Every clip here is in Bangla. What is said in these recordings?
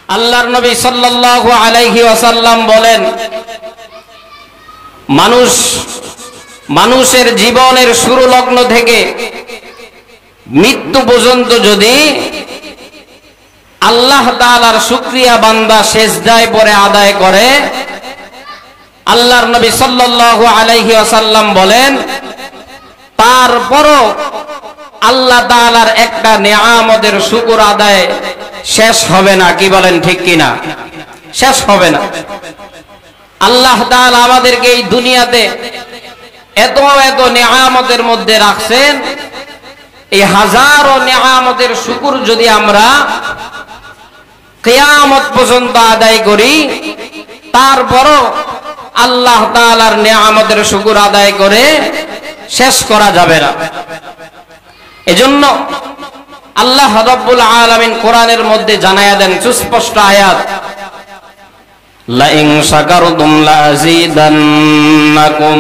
আল্লাহর নবী সাল্লাল্লাহু আলাইহি ওয়াসাল্লাম বলেন, মানুষের জীবনের শুরু লগ্ন থেকে মৃত্যু পর্যন্ত যদি আল্লাহ তাআলার শুকরিয়া বান্দা সিজদায় পড়ে আদায় করে, আল্লাহর নবী সাল্লাল্লাহু আলাইহি ওয়াসাল্লাম বলেন, তারপরও আল্লাহ তাআলার একটা নিয়ামতের শুকর আদায় শেষ হবে না। কি বলেন, ঠিক কিনা? শেষ হবে না। আল্লাহ তাআলা আমাদেরকে এই দুনিয়াতে এত এত নিয়ামতের মধ্যে রাখছেন, এই হাজারো নিয়ামতের শুকর যদি আমরা কিয়ামত পর্যন্ত আদায় করি, তারপরও আল্লাহ তাআলার নিয়ামতের শুকর আদায় করে শেষ করা যাবে না। এজন্য আল্লাহ রাব্বুল আলামিন কোরআনের মধ্যে জানায়া দেন সুস্পষ্ট আয়াত, লা ইন শাকারতুম লাযীদান্নাকুম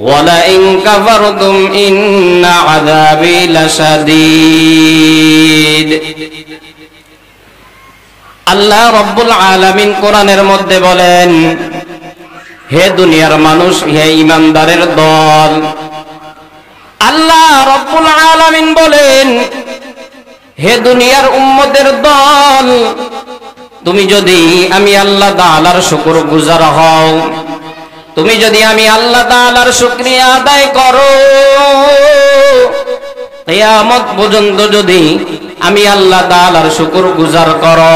ওয়া লা ইন কাফারতুম ইন্না আযাবি লাশাদীদ। আল্লাহ রাব্বুল আলামিন কোরআনের মধ্যে বলেন, হে দুনিয়ার মানুষ, হে ঈমানদারের দল, আল্লাহ রাব্বুল আলামিন বলেন, হে দুনিয়ার উম্মতের দল, তুমি যদি আমি আল্লাহ তাআলার শুকরগুজার হও, তুমি যদি আমি আল্লাহ তাআলার শুকরিয়া আদায় করো, কিয়ামত পর্যন্ত যদি আমি আল্লাহ তাআলার শুকরগুজার করো,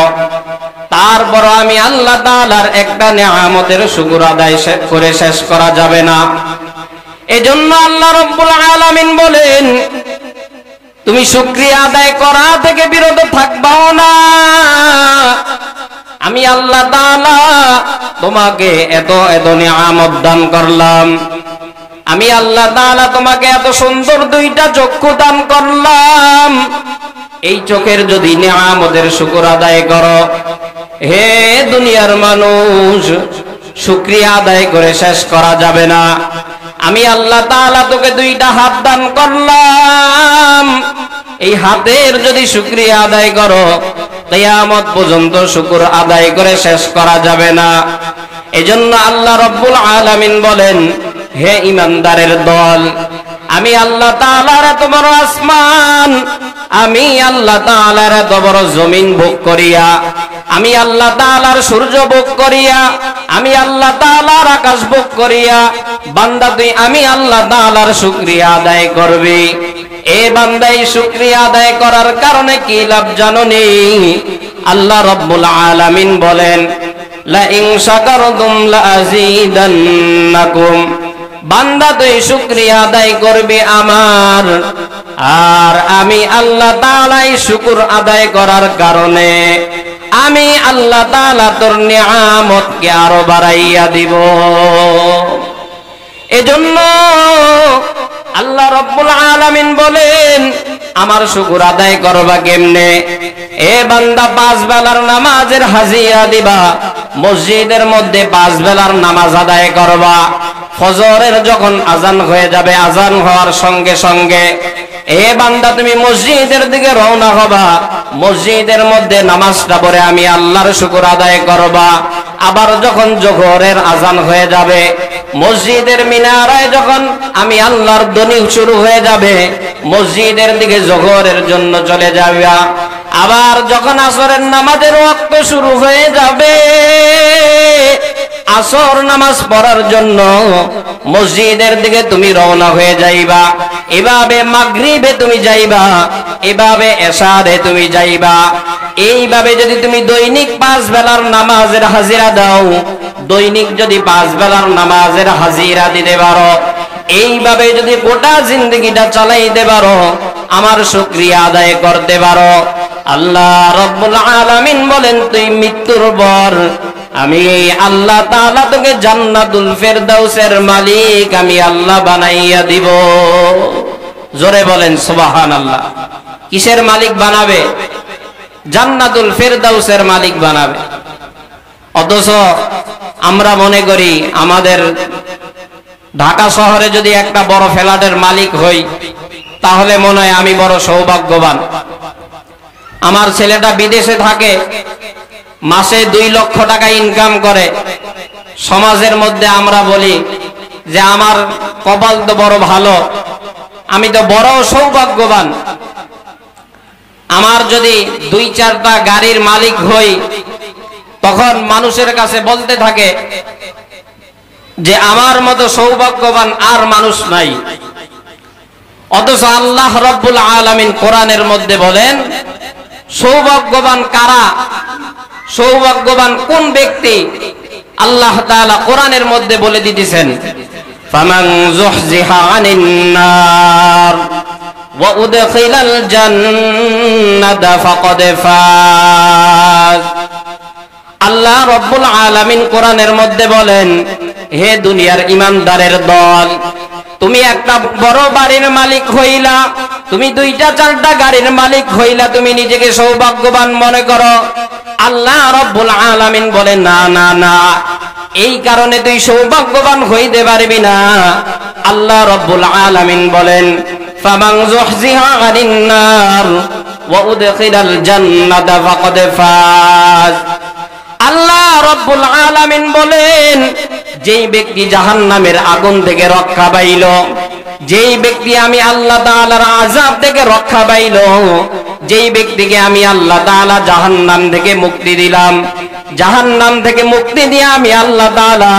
তারপর আমি আল্লাহ তাআলার একটা নিয়ামতের শুকর আদায় করে শেষ করা যাবে না। এজন্য আল্লাহ রাব্বুল আলামিন বলেন, তুমি শুকরিয়া আদায় করা থেকে বিরত থাকবাও না। আমি আল্লাহ তাআলা তোমাকে এত এত নিয়ামত দান করলাম, আমি আল্লাহ তাআলা তোমাকে এত সুন্দর দুইটা চক্ষু দান করলাম, এই চোখের যদি নিয়ামতের শুকর আদায় করো, হে দুনিয়ার মানুষ, শুকরিয়া আদায় করে শেষ করা যাবে না। আমি আল্লাহ তাআলা তোকে দুইটা হাত দান করলাম, এই হাতের যদি শুকরিয়া আদায় করো, কিয়ামত পর্যন্ত শুকর আদায় করে শেষ করা যাবে না। এজন্য আল্লাহ রাব্বুল আলামিন বলেন, হে ঈমানদারের দল, আমি আল্লাহ তাআলার এত বড় আসমান, আমি আল্লাহ তাআলার এত বড় জমিন ভোগ করিয়া, আমি আল্লাহ তাআলার সূর্য ভোগ করিয়া, আমি আল্লাহ তাআলার আকাশ ভোগ করিয়া, বান্দা তুই আমি আল্লাহ তাআলার শুকরিয়া আদায় করবি। এ বান্দা, এই শুকরিয়া আদায় করার কারণে কি লাভ জানোনি? আল্লাহ রাব্বুল আলামিন বলেন, লা ইন শাকারতুম লাযীদান্নাকুম, বান্দা তুই শুকরিয়া আদায় করবি আমার, আর আমি আল্লাহ তাআলা এই শুকর আদায় করার কারণে আমি আল্লাহ তাআলা তোর নিয়ামতকে আরো বাড়াইয়া দিব। এজন্য আল্লাহ রাব্বুল আলামিন বলেন, আমার শুকর আদায় করবা কেমনে? এ বান্দা, 5 বেলার নামাজের হাজিরা দিবা, মসজিদের মধ্যে 5 বেলার নামাজ আদায় করবা। ফজরের যখন আজান হয়ে যাবে, আজান হওয়ার সঙ্গে সঙ্গে এ বান্দা তুমি মসজিদের দিকে রওনা হবা, মসজিদের মধ্যে নামাজটা পড়ে আমি আল্লাহর শুকর আদায় করবা। আবার যখন জোহরের আজান হয়ে যাবে, মসজিদের মিনারায় যখন আমি আল্লাহর ধ্বনি শুরু হয়ে যাবে, মসজিদের দিকে জোহরের জন্য চলে যাবা। আবার যখন আসরের নামাজের ওয়াক্ত শুরু হয়ে যাবে, আসর নামাজ পড়ার জন্য মসজিদের দিকে তুমি রওনা হয়ে যাইবা। এভাবে মাগরিবে তুমি যাইবা, এভাবে এশারে তুমি যাইবা। এইভাবে যদি তুমি দৈনিক 5 বেলার নামাজের হাজিরা দাও, দৈনিক যদি 5 বেলার নামাজের হাজিরা দিতে পারো, এইভাবে যদি গোটা জিন্দেগিটা চালাইতে পারো, আমার শুকরিয়া আদায় করতে পারো, আল্লাহ রাব্বুল আলামিন বলেন, তুই মৃত্যুর পর আমি আল্লাহ তাআলা তোকে জান্নাতুল ফেরদাউসের মালিক আমি আল্লাহ বানাইয়া দিব। জোরে বলেন সুবহানাল্লাহ। কিসের মালিক বানাবে? জান্নাতুল ফেরদাউসের মালিক বানাবে। অথচ আমরা মনে করি আমাদের ঢাকা শহরে যদি একটা বড় ফ্ল্যাটের মালিক হই, তাহলে মনে হয় আমি বড় সৌভাগ্যবান। আমার ছেলেটা বিদেশে থাকে, মাসে 2 লক্ষ টাকা ইনকাম করে, সমাজের মধ্যে আমরা বলি যে আমার কপাল তো বড় ভালো, আমি তো বড় সৌভাগ্যবান। আমার যদি 2-4টা গাড়ির মালিক হই, তখন মানুষের কাছে বলতে থাকে যে আমার মতো সৌভাগ্যবান আর মানুষ নাই। অথচ আল্লাহ রাব্বুল আলামিন কোরআনের মধ্যে বলেন সৌভাগ্যবান কারা, সৌভাগ্যবান কোন ব্যক্তি, আল্লাহ তাআলা কোরআনের মধ্যে বলে দিতেছেন ফামান যুহজিহা আনিন নার ওয়া উদখিলাল জান্নাতা ফাকাদ ফাজ। আল্লাহ রাব্বুল আলামিন কোরআনের মধ্যে বলেন, হে দুনিয়ার ঈমানদারের দল, তুমি একটা বড় বাড়ির মালিক হইলা, তুমি 2-4টা গাড়ির মালিক হইলা, তুমি নিজেকে সৌভাগ্যবান মনে করো। আল্লাহ রাব্বুল আলামিন বলেন না না না, এই কারণে তুই সৌভাগ্যবান হইতে পারবি না। আল্লাহ রাব্বুল আলামিন বলেন ফামান যুহজিহা আনিন নার ওয়া উদখিলাল জান্নাতা ফাকাদ ফাজ। আল্লাহ রাব্বুল আলামিন বলেন যেই ব্যক্তি জাহান্নামের আগুন থেকে রক্ষা পাইল, যেই ব্যক্তি আমি আল্লাহ তাআলার আযাব থেকে রক্ষা পাইল, যেই ব্যক্তিকে আমি আল্লাহ তাআলা জাহান্নাম থেকে মুক্তি দিলাম, জাহান্নাম থেকে মুক্তি দিয়ে আমি আল্লাহ তাআলা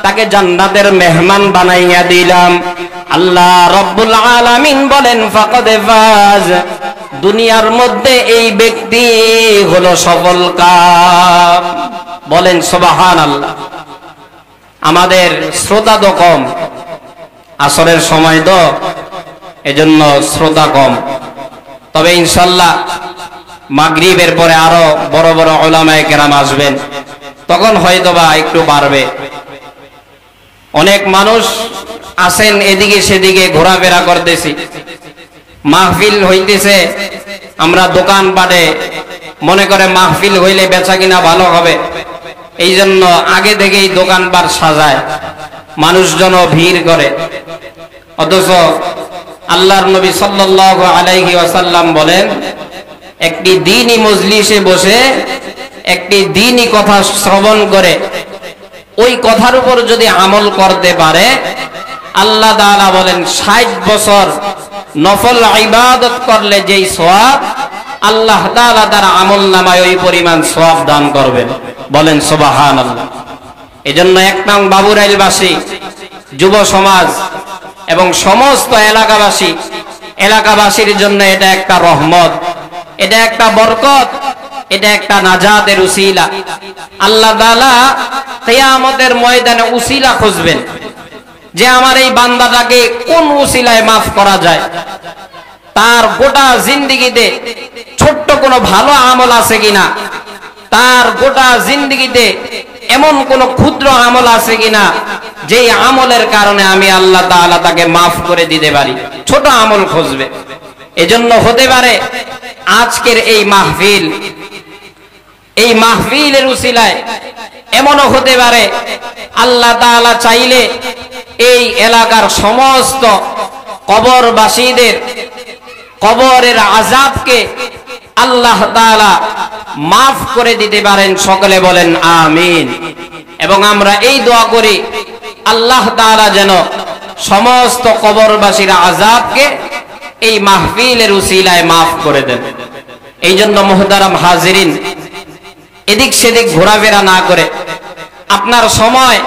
তাকে জান্নাতের মেহমান বানাইয়া দিলাম। আল্লাহ রাব্বুল আলামিন বলেন ফাকাদ ফাজ, দুনিয়ার মধ্যে এই ব্যক্তি হলো সফল কাম। বলেন সুবহানাল্লাহ। আমাদের শ্রোতা তো কম, আসরের সময় তো, এজন্য শ্রোতা কম। তবে ইনশাআল্লাহ মাগরিবের পরে আরো বড় বড় উলামায়ে কেরাম আসবেন, তখন হয়তোবা একটু বাড়বে। অনেক মানুষ আছেন এদিকে সেদিকে ঘোরাফেরা করতেছি, মাহফিল হইতেছে, আমরা দোকান পাটে মনে করে মাহফিল হইলে বেচা কিনা ভালো হবে, এই জন্য আগে থেকেই দোকানপাট সাজায়, মানুষজন ভিড় করে। অথচ আল্লাহর নবী সাল্লাল্লাহু আলাইহি ওয়াসাল্লাম বলেন একটি দ্বীনি মজলিসে বসে একটি দ্বীনি কথা শ্রবণ করে ওই কথার উপর যদি আমল করতে পারে, আল্লাহ তাআলা বলেন 60 বছর নফল ইবাদত করলে যেই সওয়াব, আল্লাহ তাআলা তার আমলনামায় ওই পরিমাণ সওয়াব দান করবেন। বলেন সুবহানাল্লাহ। এজন্য 1 নং বাবুরাইলবাসী, যুব সমাজ এবং সমস্ত এলাকাবাসীর জন্য এটা একটা রহমত, এটা একটা বরকত, এটা একটা নাজাতের উসিলা। আল্লাহ তাআলা কিয়ামতের ময়দানে উসিলা খুঁজবেন যে আমার এই বান্দাটাকে কোন উসিলায় মাফ করা যায়। তার গোটা জিন্দেগিতে ছোট্ট কোনো ভালো আমল আছে কিনা, তার গোটা জিন্দেগিতে এমন কোন ক্ষুদ্র আমল আছে কিনা যেই আমলের কারণে আমি আল্লাহ তাআলা তাকে মাফ করে দিতে পারি। ছোট আমল খুঁজবে। এজন্য হতে পারে আজকের এই মাহফিলের উসিলায় এমনও হতে পারে আল্লাহ তাআলা চাইলে এই এলাকার সমস্ত কবরবাসীদের কবরের আযাবকে আল্লাহ তাআলা মাফ করে দিতে পারেন। সকলে বলেন আমিন। এবং আমরা এই দোয়া করি আল্লাহ তাআলা যেন সমস্ত কবরবাসীর আযাবকে এই মাহফিলের উসিলায় মাফ করে দেন। এই জন্য মুহতারাম হাজিরিন, এদিক সেদিক ঘোরাফেরা না করে আপনার সময়,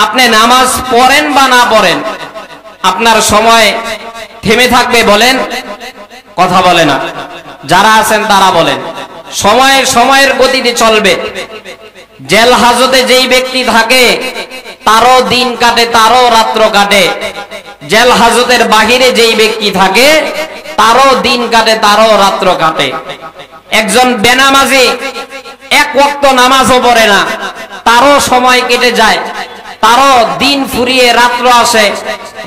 আপনি নামাজ পড়েন বা না পড়েন, আপনার সময় থেমে থাকবে। বলেন, কথা বলে না। যারা আছেন তারা বলেন সময়ের গতিতে চলবে। জেল হাজতে যেই ব্যক্তি থাকে তারও দিন কাটে, তারও রাত্র কাটে। জেল হাজতের বাহিরে যেই ব্যক্তি থাকে তারও দিন কাটে, তারও রাত্র কাটে। একজন বেনামাজি 1 ওয়াক্ত নামাজও পড়ে না, তারও সময় কেটে যায়, তারও দিন ফুরিয়ে রাত্র আসে,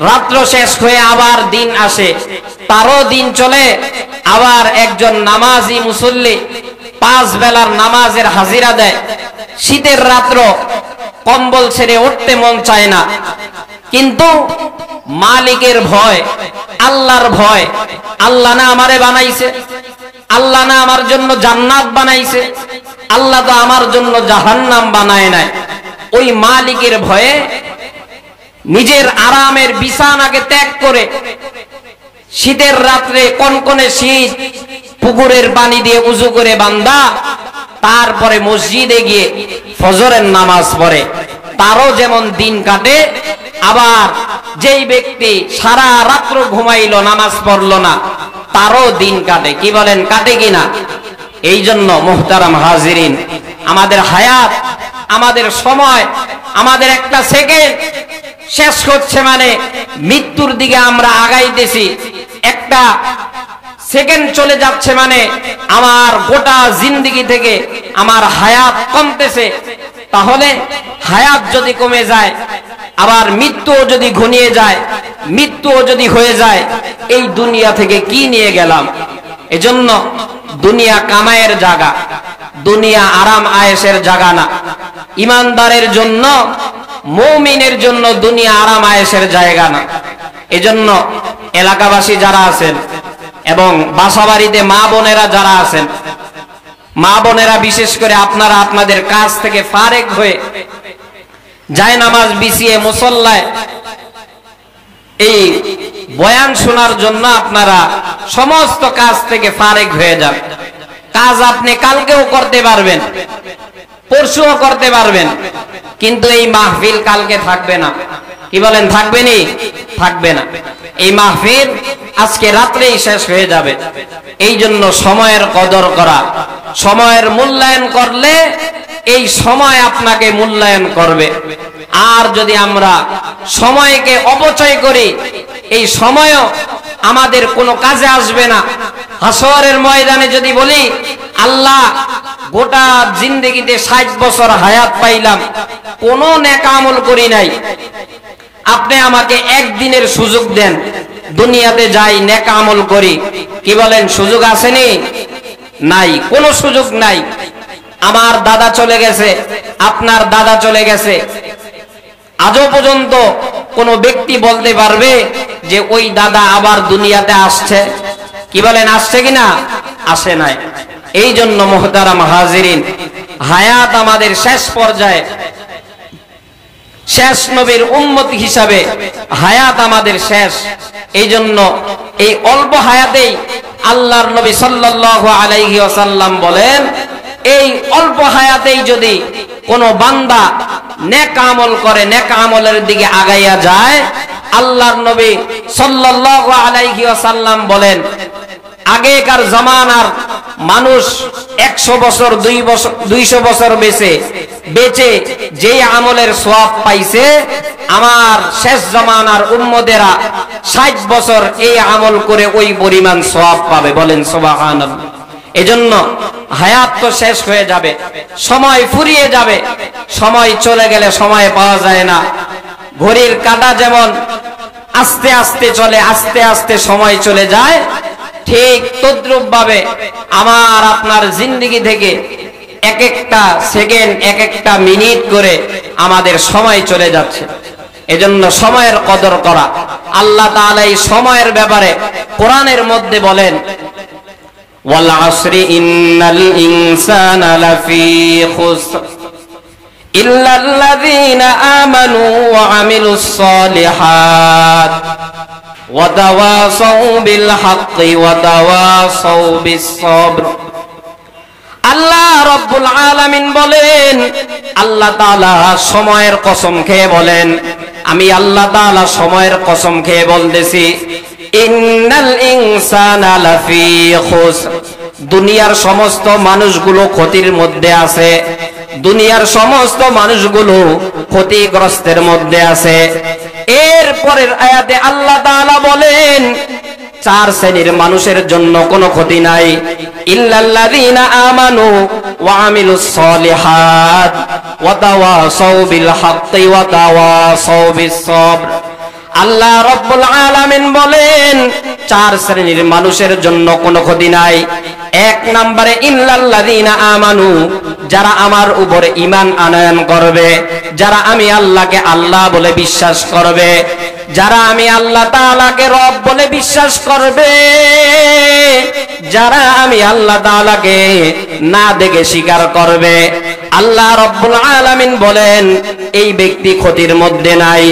রাত্র শেষ হয়ে আবার দিন আসে, তারও দিন চলে। আবার একজন নামাজি মুসল্লি 5 বেলার নামাজের হাজিরা দেয়, শীতের রাত্র কম্বল ছেড়ে উঠতে মন চায় না, কিন্তু মালিকের ভয়, আল্লাহর ভয়, আল্লাহ না আমারে বানাইছে, আল্লাহ না আমার জন্য জান্নাত বানাইছে, আল্লাহ তো আমার জন্য জাহান্নাম বানায় নাই। ওই মালিকের ভয়ে নিজের আরামের বিছানাকে ত্যাগ করে শীতের রাত্রে কনকনে শীত পুকুরের পানি দিয়ে উযু করে বান্দা তারপরে মসজিদে গিয়ে ফজরের নামাজ পড়ে, তারও যেমন দিন কাটে। আবার যেই ব্যক্তি সারা রাত্র ঘুমাইলো, নামাজ পড়লো না, তারও দিন কাটে। কি বলেন, কাটে কিনা? এই জন্য মুহতারাম হাজিরিন, আমাদের হায়াত, আমাদের সময়, আমাদের একটা সেকেন্ড শেষ হচ্ছে মানে মৃত্যুর দিকে আমরা আগাইতেছি। একটা সেকেন্ড চলে যাচ্ছে মানে আমার গোটা জিন্দেগি থেকে আমার হায়াত কমতেছে। তাহলে হায়াত যদি কমে যায়, আবার মৃত্যুও যদি ঘনিয়ে যায়, মৃত্যুও যদি হয়ে যায়, এই দুনিয়া থেকে কি নিয়ে গেলাম? এজন্য দুনিয়া কামায়ের জায়গা, দুনিয়া আরাম আয়েশের জায়গা না। ইমানদারের জন্য, মুমিনের জন্য দুনিয়া আরাম আয়েশের জায়গা না। এজন্য এলাকাবাসী যারা আছেন এবং বাসাবাড়িতে মা বোনেরা যারা আছেন, মা বোনেরা বিশেষ করে আপনারা আপনাদের কাজ থেকে ফারেক হয়ে জায়নামাজ বিছিয়ে মুসল্লায় এই বয়ান শোনার জন্য আপনারা সমস্ত কাজ থেকে ফারেক হয়ে যান। কাজ আপনি কালকেও করতে পারবেন, পরশুও করতে পারবেন, কিন্তু এই মাহফিল কালকে থাকবে না। কি বলেন, থাকবে নি? থাকবে না। এই মাহফিল আজকে রাত্রেই শেষ হয়ে যাবে। এই জন্য সময়ের কদর করা, সময়ের মূল্যায়ন করলে এই সময় আপনাকে মূল্যায়ন করবে। আর যদি আমরা সময়কে অপচয় করি, এই সময়ও আমাদের কোনো কাজে আসবে না। হাসরের ময়দানে যদি বলি, আল্লাহ গোটা জিন্দেগিতে 60 বছর হায়াত পাইলাম, কোনো নেক আমল করি নাই, আপনি আমাকে একদিনের সুযোগ দেন, দুনিয়াতে যাই নেক আমল করি। কি বলেন, সুযোগ আসেনি? নাই, কোনো সুযোগ নাই। আমার দাদা চলে গেছে, আপনার দাদা চলে গেছে, আজও পর্যন্ত কোনো ব্যক্তি বলতে পারবে যে ওই দাদা আবার দুনিয়াতে আসছে? কি বলেন, আসছে কিনা? আসে নাই। এই জন্য মুহতারাম হাজিরিন, হায়াত আমাদের শেষ পর্যায়ে, শেষ নবীর উম্মত হিসাবে হায়াত আমাদের শেষ। এই জন্য এই অল্প হায়াতেই আল্লাহর নবী সাল্লাল্লাহু আলাইহি ওয়াসাল্লাম বলেন, এই অল্প হায়াতেই যদি কোনো বান্দা নেক আমল করে, নেক আমলের দিকে আগাইয়া যায়, আল্লাহর নবী সাল্লাল্লাহু আলাইহি ওয়াসাল্লাম বলেন, আগেকার জামানার মানুষ 100 বছর 200 বছর বেঁচে যে আমলের সওয়াব পাইছে, আমার শেষ জামানার উম্মতেরা 60 বছর এই আমল করে ওই পরিমাণ সওয়াব পাবে। বলেন সুবহানাল্লাহ। এজন্য হায়াত তো শেষ হয়ে যাবে, সময় ফুরিয়ে যাবে। সময় চলে গেলে সময় পাওয়া যায় না। ঘড়ির কাঁটা যেমন আস্তে আস্তে চলে, আস্তে আস্তে সময় চলে যায়, ঠিক তদ্রূপ ভাবে আমার আপনার জিন্দেগি থেকে এক একটা সেকেন্ড, এক একটা মিনিট করে আমাদের সময় চলে যাচ্ছে। এজন্য সময়ের কদর করা। আল্লাহ তাআলা এই সময়ের ব্যাপারে কোরআনের মধ্যে বলেন, ওয়াল আসরি ইন্নাল ইনসানা লাফি খুসর ইল্লাল্লাযীনা আমানু ওয়া আমিলুস সালিহাত ওয়া তাওয়াসাউ বিল হাক্কি ওয়া তাওয়াসাউ বিস সাবর। আল্লাহ রাব্বুল আলামিন বলেন, আল্লাহ তাআলা সময়ের কসম খেয়ে বলেন, আমি আল্লাহ তাআলা সময়ের কসম খেয়ে বলতেছি, ইন্নাল ইনসানা লাফি খুসর। দুনিয়ার সমস্ত মানুষগুলো ক্ষতির মধ্যে আছে, দুনিয়ার সমস্ত মানুষগুলো ক্ষতিগ্রস্তের মধ্যে আছে। এরপরের আয়াতে আল্লাহ তাআলা বলেন, 4 শ্রেণীর মানুষের জন্য কোনো ক্ষতি নাই, ইল্লাল্লাযীনা আমানু ওয়া আমিলুস সালিহাত ওয়া তাওয়াসাউ বিল হাক্কি ওয়া তাওয়াসাউ বিস সাবর। আল্লাহ রাব্বুল আলামিন বলেন, 4 শ্রেণীর মানুষের জন্য কোনো ক্ষতি নাই। 1 নম্বরে ইল্লাল্লাযীনা আমানু, যারা আমার উপরে ঈমান আনয়ন করবে, যারা আমি আল্লাহকে আল্লাহ বলে বিশ্বাস করবে। যারা আমি আল্লাহ তাআলাকে রব বলে বিশ্বাস করবে, যারা আমি আল্লাহ তাআলাকে না দেখে স্বীকার করবে, আল্লাহ রাব্বুল আলামিন বলেন এই ব্যক্তি ক্ষতির মধ্যে নাই।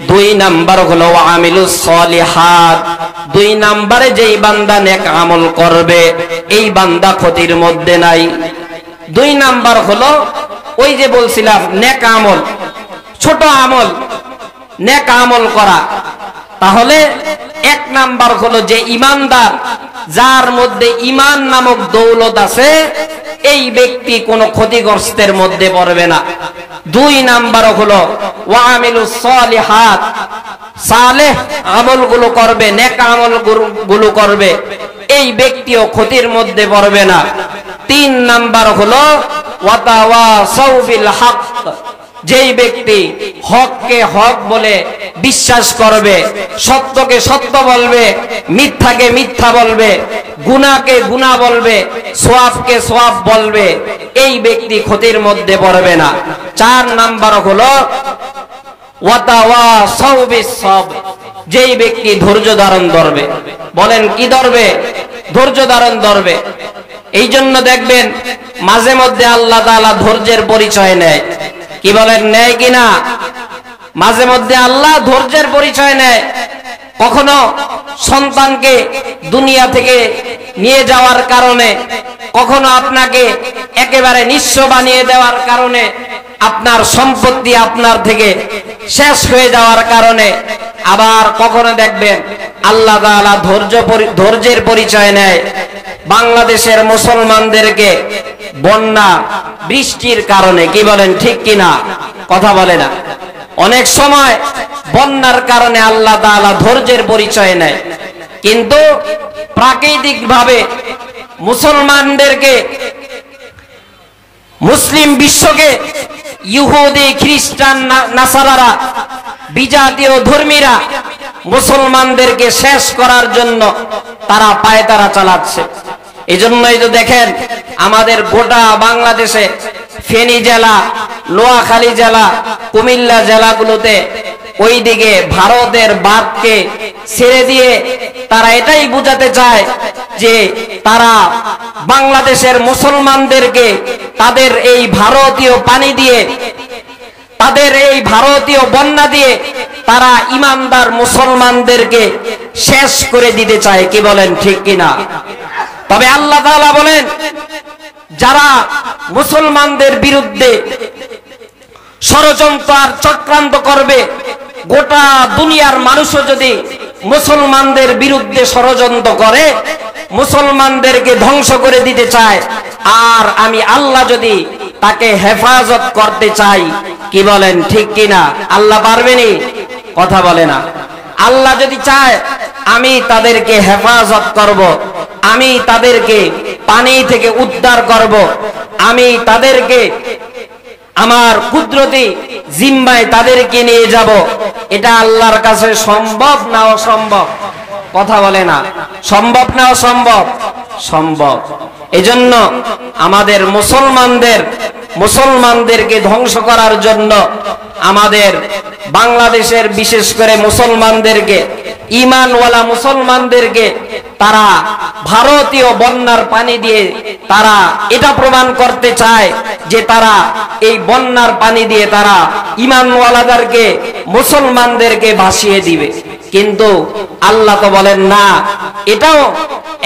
2 নাম্বার হলো আমিলুস সলিহাত, 2 নম্বরে যেই বান্দা নেক আমল করবে এই বান্দা ক্ষতির মধ্যে নাই। 2 নাম্বার হলো ওই যে বলছিলাম নেক আমল, ছোট আমল, নেক আমল করা। তাহলে 1 নাম্বার হলো যে ইমানদার, যার মধ্যে ঈমান নামক দৌলত আছে, এই ব্যক্তি কোনো ক্ষতিগ্রস্তের মধ্যে পড়বে না। 2 নাম্বার হলো ওয়ামিলুস সলিহাত, সালেহ আমলগুলো করবে, নেক আমলগুলো করবে, এই ব্যক্তিও ক্ষতির মধ্যে পড়বে না। 3 নাম্বার হলো ওয়াতাওয়াসাউ বিল হক, যেই ব্যক্তি হককে হক বলে বিশ্বাস করবে, সত্যকে সত্য বলবে, মিথ্যাকে মিথ্যা বলবে, গুনাহকে গুনাহ বলবে, সওয়াবকে সওয়াব বলবে, এই ব্যক্তি ক্ষতির মধ্যে পড়বে না। 4 নাম্বার হলো ওয়াতাওয়াসাউ বিস সবর, যেই ব্যক্তি ধৈর্য ধারণ করবে। বলেন কি ধরবে? ধৈর্য ধারণ করবে। এই জন্য দেখবেন মাঝে মধ্যে আল্লাহ তাআলা ধৈর্যের পরিচয় নেয়। কি বলেন, নেয় কিনা? মাঝে মধ্যে আল্লাহ ধৈর্যের পরিচয় নেয়। কখনো সন্তানকে দুনিয়া থেকে নিয়ে যাওয়ার কারণে, কখনো আপনাকে একেবারে নিঃস্ব বানিয়ে দেওয়ার কারণে, আপনার সম্পত্তি আপনার থেকে শেষ হয়ে যাওয়ার কারণে, আবার কখনো দেখবেন আল্লাহ তাআলা ধৈর্যের পরিচয় নেয় বাংলাদেশের মুসলমানদেরকে বন্যা বৃষ্টির কারণে। কি বলেন, ঠিক কিনা? কথা বলে না। অনেক সময় বন্যার কারণে আল্লাহ তাআলা ধৈর্যের পরিচয় নেয়, কিন্তু প্রাকৃতিকভাবে মুসলমানদেরকে, মুসলিম বিশ্বকে ইহুদি খ্রিস্টান নাসারারা, বিজাতীয় ধর্মীরা মুসলমানদেরকে শেষ করার জন্য তারা পায়তারা চালাচ্ছে। এজন্যই তো দেখেন আমাদের গোটা বাংলাদেশে ফেনী জেলা, নোয়াখালী জেলা, কুমিল্লা জেলাগুলোতে ওইদিকে ভারতের বাদকে ছেড়ে দিয়ে তারা এটাই বোঝাতে চায় যে তারা বাংলাদেশের মুসলমানদেরকে তাদের এই ভারতীয় পানি দিয়ে, তাদের এই ভারতীয় বন্যা দিয়ে তারা ইমানদার মুসলমানদেরকে শেষ করে দিতে চায়। কি বলেন, ঠিক কিনা? তবে আল্লাহ তাআলা বলেন যারা মুসলমানদের বিরুদ্ধে ষড়যন্ত্র আর চক্রান্ত করবে, গোটা দুনিয়ার মানুষও যদি মুসলমানদের বিরুদ্ধে ষড়যন্ত্র করে, মুসলমানদেরকে ধ্বংস করে দিতে চায়, আর আমি আল্লাহ যদি তাকে হেফাজত করতে চাই, কি বলেন, ঠিক কিনা? আল্লাহ পারবেনি? কথা বলে না। আল্লাহ যদি চায় আমি তাদেরকে হেফাজত করব, আমি তাদেরকে পানি থেকে উদ্ধার করব, আমি তাদেরকে আমার কুদরতি জিম্মায় তাদেরকে নিয়ে যাব, এটা আল্লাহর কাছে সম্ভব না অসম্ভব? কথা বলে না। সম্ভব না অসম্ভব? সম্ভব। এজন্য আমাদের মুসলমানদেরকে ধ্বংস করার জন্য আমাদের বাংলাদেশের বিশেষ করে মুসলমানদেরকে, ঈমানওয়ালা মুসলমানদেরকে তারা ভারতীয় বন্যার পানি দিয়ে তারা এটা প্রমাণ করতে চায় যে তারা এই বন্যার পানি দিয়ে তারা ঈমানওয়ালাদেরকে, মুসলমানদেরকে ভাসিয়ে দিবে। কিন্তু আল্লাহ তো বলেন না, এটাও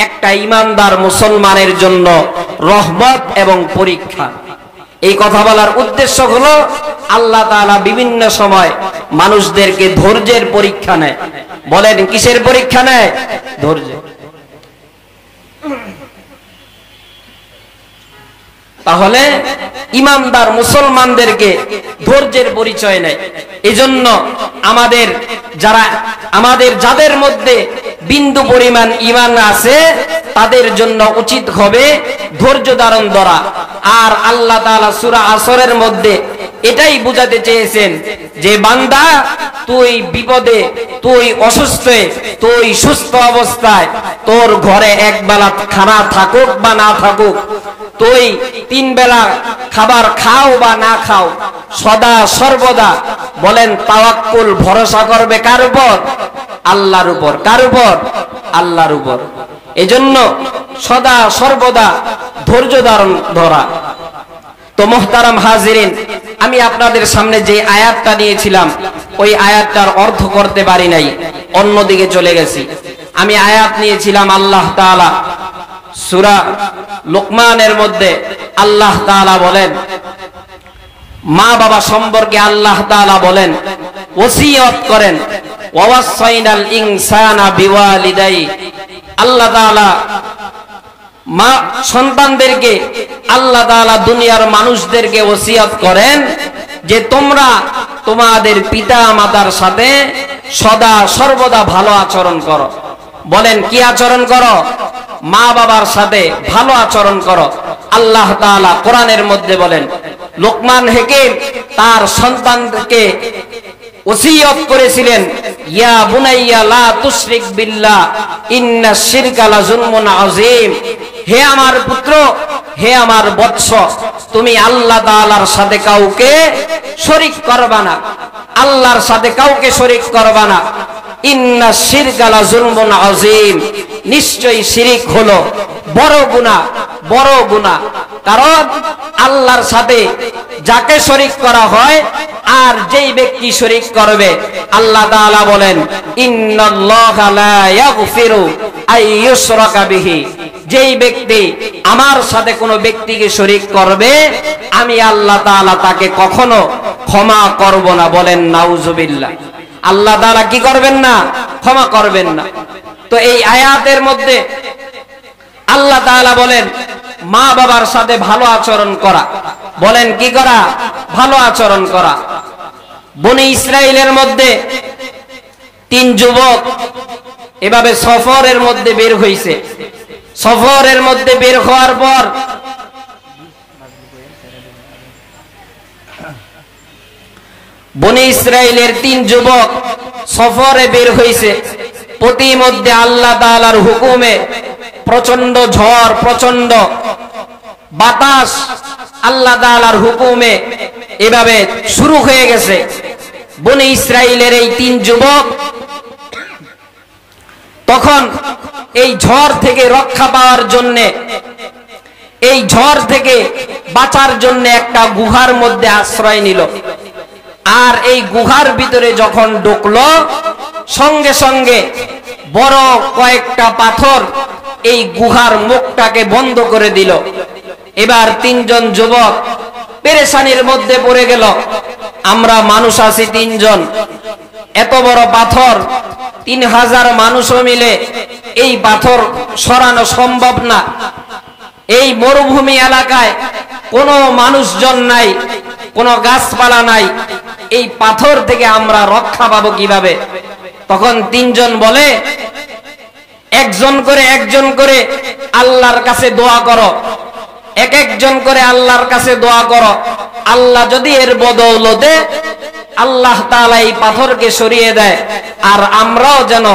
একটা ঈমানদার মুসলমানের জন্য রহমত এবং পরীক্ষা। এই কথা বলার উদ্দেশ্য হলো আল্লাহ তাআলা বিভিন্ন সময় মানুষদেরকে ধৈর্যের পরীক্ষা নেয়। বলেন কিসের পরীক্ষা নেয়? ধৈর্য। তাহলে ঈমানদার মুসলমানদেরকে ধৈর্যের পরিচয় নেয়। এজন্য যাদের মধ্যে বিন্দু পরিমাণ ঈমান আছে তাদের জন্য উচিত হবে ধৈর্য ধারণ করা। আর আল্লাহ তাআলা সূরা আসরের মধ্যে এটাই বুঝাতে চেয়েছেন যে বান্দা, তুই বিপদে, তুই অসুস্থে, তুই সুস্থ অবস্থায়, তোর ঘরে এক বেলা খানা থাকুক বা না থাকুক, তুই 3 বেলা খাবার খাও বা না খাও, সদা সর্বদা বলেন তাওয়াক্কুল ভরসা করবে কার উপর? আল্লাহর উপর। কার উপর? আল্লাহর উপর। এজন্য সদা সর্বদা ধৈর্য ধারণ ধরা। তো মুহতারাম হাজিরিন, আমি আপনাদের সামনে যে আয়াতটা নিয়েছিলাম ওই আয়াতটার অর্থ করতে পারি নাই, অন্যদিকে চলে গেছি। আমি আয়াত নিয়েছিলাম আল্লাহ তাআলা সূরা লুকমানের মধ্যে আল্লাহ তাআলা বলেন, মা বাবা সম্পর্কে আল্লাহ তাআলা বলেন, ওসিয়ত করেন, ওয়াসাইনাল ইনসানা বিওয়ালিদাই। আল্লাহ তাআলা মা সন্তানদেরকে, আল্লাহ তাআলা দুনিয়ার মানুষদেরকে ওসিয়ত করেন যে তোমরা তোমাদের পিতা মাতার সাথে সদা সর্বদা ভালো আচরণ করো। বলেন কি আচরণ করো? মা বাবার সাথে ভালো আচরণ করো। আল্লাহ তাআলা কোরআনের মধ্যে বলেন, লোকমান হাকিম তার সন্তানকে ওসিয়ত করেছিলেন, ইয়া বুনাইয়া লা তুশরিক বিল্লাহ ইন্নাশ শিরকা লাযুলমুন আযীম। হে আমার পুত্র, হে আমার বৎস, তুমি আল্লাহ তাআলার সাথে কাউকে শরীক করবা না, আল্লাহর সাথে কাউকে শরীক করবা না। ইন্নাশ শিরকা লাযুলমুন আযীম, নিশ্চয়ই শিরিক হলো বড় গুনাহ, বড় গুনাহ। কারণ আল্লাহর সাথে যাকে শরীক করা হয় আর যেই ব্যক্তি শরীক করবে, আল্লাহ তাআলা বলেন, ইন্নাল্লাহা লা ইয়াগফিরু আইয়ুশরাকা বিহি। যেই ব্যক্তি আমার সাথে কোনো ব্যক্তিকে শরীক করবে, আমি আল্লাহ তাআলা তাকে কখনো ক্ষমা করব না। বলেন নাউজুবিল্লাহ। আল্লাহ তাআলা কি করবেন না? ক্ষমা করবেন না। তো এই আয়াতের মধ্যে আল্লাহ তাআলা বলেন মা বাবার সাথে ভালো আচরণ করা। বলেন কি করা? ভালো আচরণ করা। বনি ইসরাইলের মধ্যে 3 যুবক এভাবে সফরের মধ্যে বের হইছে। সফরের মধ্যে বের হওয়ার পর বনি ইসরাইলের 3 যুবক সফরে বের হইছে। প্রতিমধ্যে আল্লাহ তাআলার হুকুমে প্রচন্ড ঝড়, প্রচন্ড বাতাস আল্লাহ তাআলার হুকুমে এভাবে শুরু হয়ে গেছে। বনি ইসরাইলের এই 3 যুবক তখন এই ঝড় থেকে রক্ষা পাওয়ার জন্য, এই ঝড় থেকে বাঁচার জন্য একটা গুহার মধ্যে আশ্রয় নিল। আর এই গুহার ভিতরে যখন ঢুকলো, সঙ্গে সঙ্গে বড় কয়েকটা পাথর এই গুহার মুখটাকে বন্ধ করে দিল। এবার 3 জন যুবক পেরেশানির মধ্যে পড়ে গেল। আমরা মানুষ আছি 3 জন, এত বড় পাথর, 3000 মানুষও মিলে এই পাথর সরানো সম্ভব না। এই মরুভূমি এলাকায় কোনো মানুষজন নাই, কোনো গাছপালা নাই, এই পাথর থেকে আমরা রক্ষা পাবো কিভাবে? তখন 3 জন বলে, একজন করে আল্লাহর কাছে দোয়া করো, এক একজন করে আল্লাহর কাছে দোয়া করো। আল্লাহ যদি এর বদৌলতে আল্লাহ তাআলা এই পাথরকে সরিয়ে দেয় আর আমরাও যেন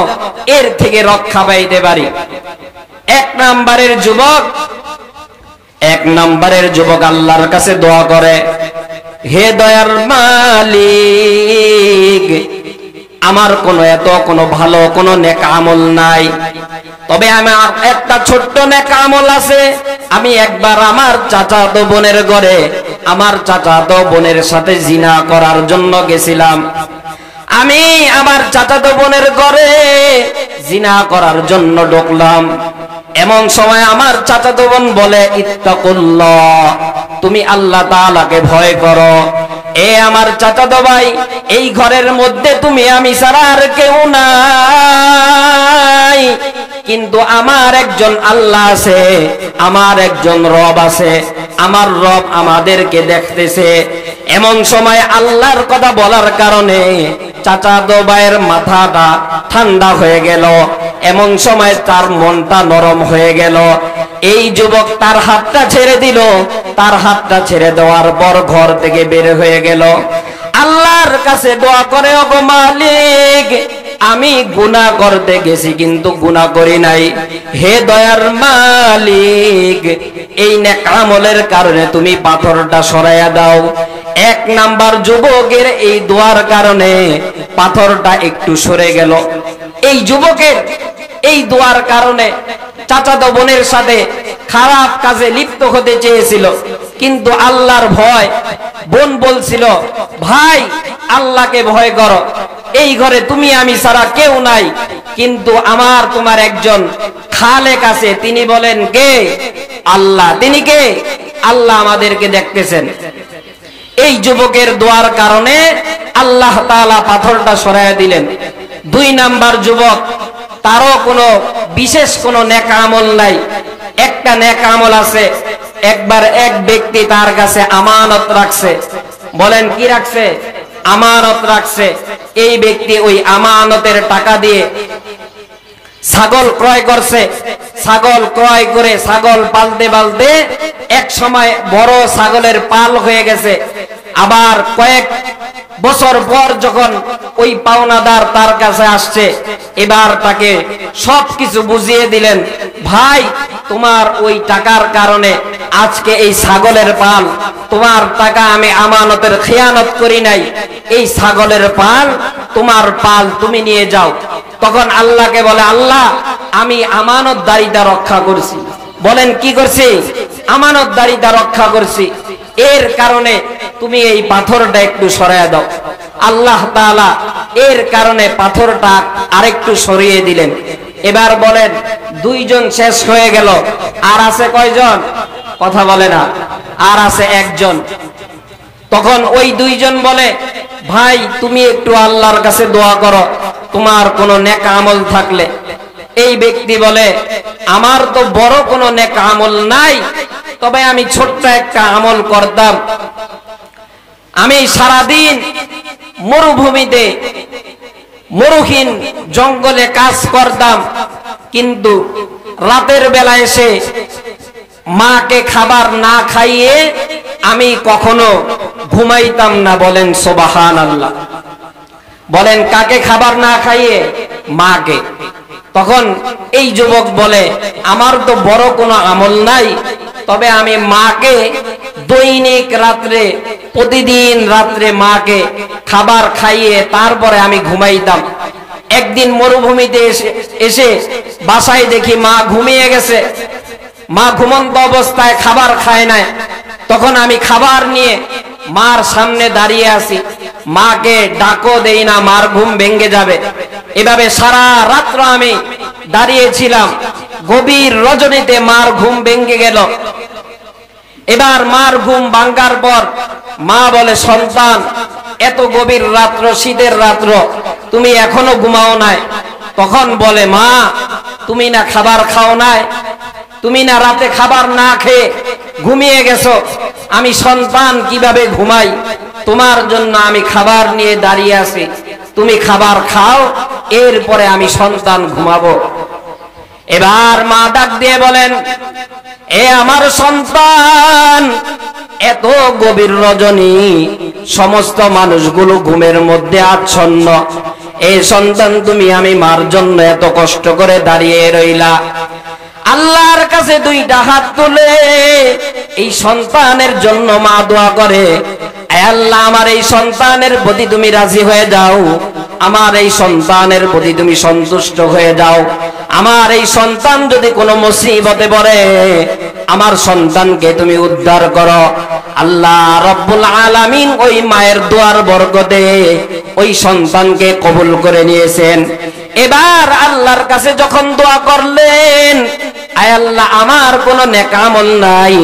এর থেকে রক্ষা পাইতে পারি। 1 নম্বরের যুবক আল্লাহর কাছে দোয়া করে, হে দয়ার মালিক, আমার কোনো ভালো কোনো নেক আমল নাই, তবে আমার একটা ছোট্ট নেক আমল আছে। আমি একবার আমার চাচাতো বোনের ঘরে আমার চাচাতো বোনের সাথে জিনা করার জন্য গেছিলাম। আমি আমার চাচাতো বোনের ঘরে জিনা করার জন্য ঢুকলাম। এমন সময় আমার চাচাতো বোন বলে, ইত্তাকুল্লাহ, তুমি আল্লাহ তাআলাকে ভয় করো। এ আমার চাচাতো ভাই, এই ঘরের মধ্যে তুমি আমি ছাড়া আর কেউ নাই, কিন্তু আমার একজন আল্লাহ আছে, আমার একজন রব আছে, আমার রব আমাদেরকে দেখতেছে। এমন সময় আল্লাহর কথা বলার কারণে চাচাতো ভাইয়ের মাথাটা ঠান্ডা হয়ে গেল। এমন সময় তার মনটা নরম হয়ে গেল। এই যুবক তার হাতটা ছেড়ে দিল। তার হাতটা ছেড়ে দেওয়ার পর ঘর থেকে বের হয়ে গেল। আল্লাহর কাছে দোয়া করে, ওগো মালিক, আমি গুনাহ করতে গেছি কিন্তু গুনাহ করি নাই। হে দয়ার মালিক, এই নেক আমলের কারণে তুমি পাথরটা সরাইয়া দাও। এক নাম্বার যুবকের এই দোয়ার কারণে পাথরটা একটু সরে গেল। এই যুবকের এই দোয়ার কারণে চাচাতো বোনের সাথে খারাপ কাজে লিপ্ত হতে চেয়েছিল, কিন্তু আল্লাহর ভয়, বোন বলছিল ভাই আল্লাহকে ভয় করো, এই ঘরে তুমি আমি ছাড়া কেউ নাই, কিন্তু আমার তোমার একজন খালেক আছে, তিনি বলেন কে? আল্লাহ। তিনি কে? আল্লাহ আমাদেরকে দেখতেছেন। এই যুবকের দোয়ার কারণে আল্লাহ তাআলা পাথরটা সরাইয়া দিলেন। দুই নাম্বার যুবক, তারও কোনো বিশেষ কোনো নেক আমল নাই, একটা নেক আমল আছে। একবার এক ব্যক্তি তার কাছে আমানত রাখছে। বলেন কি রাখছে? আমানত রাখছে। এই ব্যক্তি ওই আমানতের টাকা দিয়ে ছাগল ক্রয় করছে। ছাগল ক্রয় করে ছাগল পালতে পালতে এক সময় বড় ছাগলের পাল হয়ে গেছে। আবার কয়েক বছর পর যখন ওই পাওনাদার তার কাছে আসছে, এবার তাকে সবকিছু বুঝিয়ে দিলেন, ভাই তোমার ওই টাকার কারণে আজকে এই ছাগলের পাল, তোমার টাকা আমি আমানতের খেয়ানত করি নাই, এই ছাগলের পাল তোমার পাল, তুমি নিয়ে যাও। তখন আল্লাহকে বলে, আল্লাহ আমি আমানতদারিতা রক্ষা করছি। বলেন কি করছি? আমানতদারিতা রক্ষা করছি, এর কারণে তুমি এই পাথরটা একটু সরাইয়া দাও। আল্লাহ তাআলা এর কারণে পাথরটা আরেকটু সরিয়ে দিলেন। এবার বলেন দুইজন শেষ হয়ে গেল, আর আছে কয়জন? কথা বলে না। আর আছে একজন। তখন ওই দুইজন বলে, ভাই তুমি একটু আল্লাহর কাছে দোয়া করো, তোমার কোনো নেক আমল থাকলে। এই ব্যক্তি বলে, আমার তো বড় কোনো নেক আমল নাই, তবে আমি ছোট্ট একটা আমল করতাম। আমি সারাদিন মরুভূমিতে মরুহীন জঙ্গলে কাজ করতাম, কিন্তু রাতের বেলা এসে মাকে খাবার না খাইয়ে আমি কখনো ঘুমাইতাম না। বলেন সুবহানাল্লাহ। বলেন কাকে খাবার না খাইয়ে? মাকে। তখন এই যুবক বলে, আমার তো বড় কোনো আমল নাই, তবে আমি মাকে দৈনিক রাত্রে, প্রতিদিন রাত্রে মাকে খাবার খাইয়ে তারপরে আমি ঘুমাইতাম। একদিন মরুভূমিতে এসে বাসায় দেখি মা ঘুমিয়ে গেছে। মা ঘুমন্ত অবস্থায় খাবার খায় নাই। তখন আমি খাবার নিয়ে মার সামনে দাঁড়িয়ে আছি, মাকে ডাকও দেই না, মার ঘুম ভেঙে যাবে। এভাবে সারা রাত্র আমি দাঁড়িয়েছিলাম। গভীর রজনীতে মার ঘুম ভেঙে গেল। এবার মার ঘুম ভাঙার পর মা বলে, সন্তান এত গভীর রাত্র, শীতের রাত্র, তুমি এখনো ঘুমাও নাই? তখন বলে, মা তুমি না খাবার খাও নাই, তুমি না রাতে খাবার না খেয়ে ঘুমিয়ে গেছো, আমি সন্তান কিভাবে ঘুমাই? তোমার জন্য আমি খাবার নিয়ে দাঁড়িয়ে আছি, তুমি খাবার খাও, এরপরে আমি সন্তান ঘুমাবো। এবার মা ডাক দিয়ে বলেন, এ আমার সন্তান, এত গভীর রজনী, সমস্ত মানুষগুলো ঘুমের মধ্যে আচ্ছন্ন, এই সন্তান তুমি আমি মার জন্য এত কষ্ট করে দাঁড়িয়ে রইলা। আল্লাহর কাছে দুইটা হাত তুলে এই সন্তানের জন্য মা দোয়া করে, আল্লাহ আমার এই সন্তানের প্রতি তুমি রাজি হয়ে যাও, আমার এই সন্তানের প্রতি তুমি সন্তুষ্ট হয়ে যাও। আমার এই সন্তান যদি কোনো মুসিবতে পড়ে, আমার সন্তানকে তুমি উদ্ধার করো। আল্লাহ রব্বুল আলামিন ওই মায়ের দোয়ার বরকতে ওই সন্তানকে কবুল করে নিয়েছেন। এবার আল্লাহর কাছে যখন দোয়া করলেন, আয় আল্লাহ আমার কোনো নেক আমল নাই,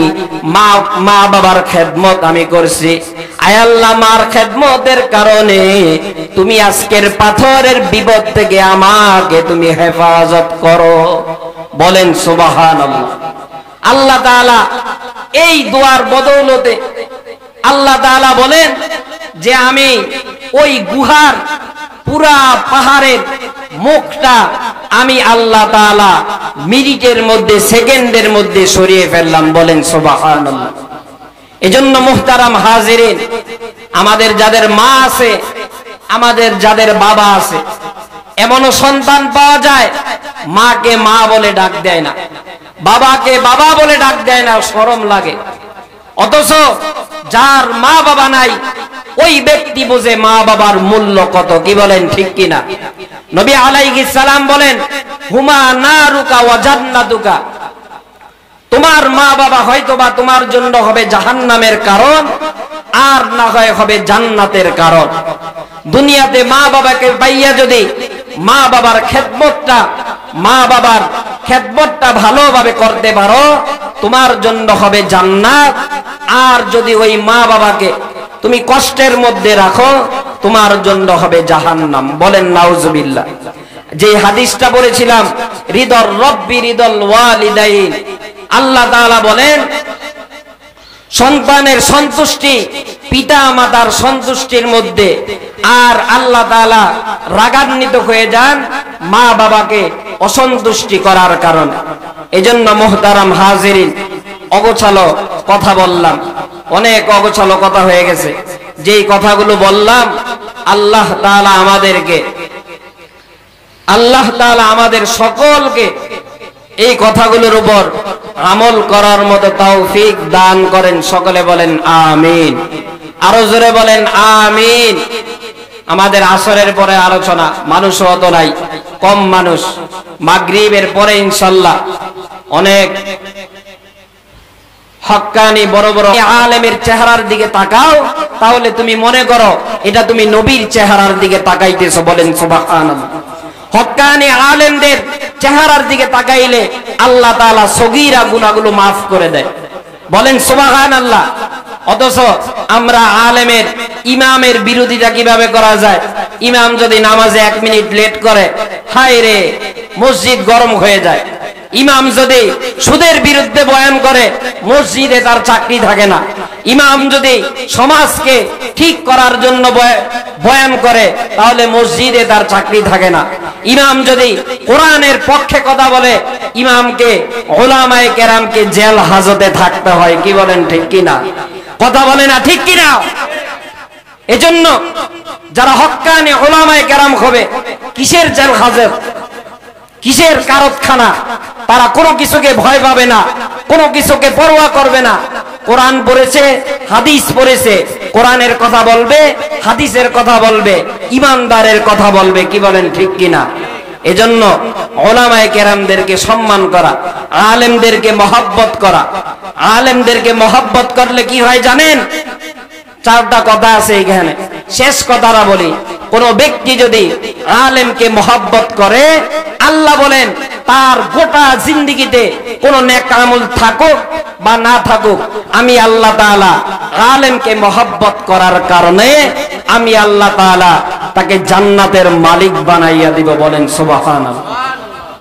মা বাবার খেদমত আমি করছি, আয় আল্লাহ মার খেদমতের কারণে তুমি আজকের পাথরের বিপদ থেকে আমাকে তুমি হেফাজত করো। বলেন সুবহানাল্লাহ। আল্লাহ তাআলা এই দোয়ার বদৌলতে আল্লাহ তাআলা বলেন যে আমি ওই গুহার পুরা পাহাড়ের মুখটা আমি আল্লাহ তাআলা মিনিটের মধ্যে, সেকেন্ডের মধ্যে সরিয়ে ফেললাম। বলেন সুবহানাল্লাহ। এজন্য মুহতারাম হাজিরিন, আমাদের যাদের মা আছে, আমাদের যাদের বাবা আছে, এমনও সন্তান পাওয়া যায় মাকে মা বলে ডাক দেয় না, বাবাকে বাবা বলে ডাক দেয় না, শরম লাগে। অথচ যার মা বাবা নাই ওই ব্যক্তি বোঝে মা বাবার মূল্য কত, কি বলেন ঠিক কিনা? নবী আলাইহিস সালাম বলেন, হুমা নারুকা ওয়া জান্নাতুকা, তোমার মা বাবা হয়তোবা তোমার জন্য হবে জাহান্নামের কারণ, আর না হয় হবে জান্নাতের কারণ। দুনিয়াতে মা বাবাকে পাইয়া যদি মা বাবার খেদমতটা ভালোভাবে করতে পারো, তোমার জন্য হবে জান্নাত। আর যদি ওই মা বাবাকে তুমি কষ্টের মধ্যে রাখো, তোমার জন্য হবে জাহান্নাম। বলেন নাউজুবিল্লাহ। যে হাদিসটা বলেছিলাম, রিদর রব্বি রিদল ওয়ালিদাইন, আল্লাহ তাআলা বলেন সন্তানের সন্তুষ্টি পিতা মাতার সন্তুষ্টির মধ্যে, আর আল্লাহ তাআলা রাগান্বিত হয়ে যান মা বাবাকে অসন্তুষ্টি করার কারণে। এজন্য মুহতারাম হাজিরিন, অগোছালো কথা বললাম, অনেক অগোছালো কথা হয়ে গেছে। যেই কথাগুলো বললাম আল্লাহ তাআলা আমাদের সকলকে এই কথাগুলোর উপর আমল করার মতো তৌফিক দান করেন। সকলে বলেন আমিন। আরো জোরে বলেন আমিন। আমাদের আসরের পরে আলোচনা, মানুষও অত নাই, কম মানুষ। মাগরিবের পরে ইনশাআল্লাহ অনেক হক্কানি বড় বড় আলেমের চেহারার দিকে তাকাও, তাহলে তুমি মনে করো এটা তুমি নবীর চেহারার দিকে তাকাইতেছো। বলেন সুবহানাল্লাহ। হক্কানি আলেমদের চেহারার দিকে তাকাইলে আল্লাহ তাআলা সগীরা গুনাহগুলো মাফ করে দেয়। বলেন সুবহানাল্লাহ। অথচ আমরা আলেমের ইমামের বিরোধিতা কিভাবে করা যায়? ইমাম যদি নামাজে 1 মিনিট লেট করে, হায় রে, মসজিদ গরম হয়ে যায়। ইমাম যদি সুদের বিরুদ্ধে বয়ান করে, মসজিদে তার চাকরি থাকে না। ইমাম যদি সমাজকে ঠিক করার জন্য বয়ান করে, তাহলে মসজিদে তার চাকরি থাকে না। ইমাম যদি কোরআনের পক্ষে কথা বলে, ইমামকে উলামায়ে কেরামকে জেল হাজতে থাকতে হয়। কি বলেন ঠিক কিনা? কথা বলে না ঠিক কিনা? এজন্য যারা হক্কানি উলামায়ে কেরাম হবে, কিসের জেল হাজত, কিসের কারখানা? তারা কোনো কিছুকে ভয় পাবে না, কোনো কিছুকে পরোয়া করবে না। কোরআন পড়েছে, হাদিস পড়েছে, কোরআনের কথা বলবে, হাদিসের কথা বলবে, ইমানদারের কথা বলবে। কি বলেন ঠিক কিনা? এজন্য উলামায়ে কেরামদেরকে সম্মান করা, আলেমদেরকে মহব্বত করা। আলেমদেরকে মহব্বত করলে কি হয় জানেন? 4টা কথা আছে এখানে, শেষ কথাটা বলি। কোন ব্যক্তি যদি আলেমকে মহব্বত করে, আল্লাহ বলেন তার গোটা জিন্দেগিতে কোন নেক আমল থাকুক বা না থাকুক, আমি আল্লাহ তাআলা আলেমকে মহব্বত করার কারণে আমি আল্লাহ তাআলা তাকে জান্নাতের মালিক বানাইয়া দিব। বলেন সুবহানাল্লাহ।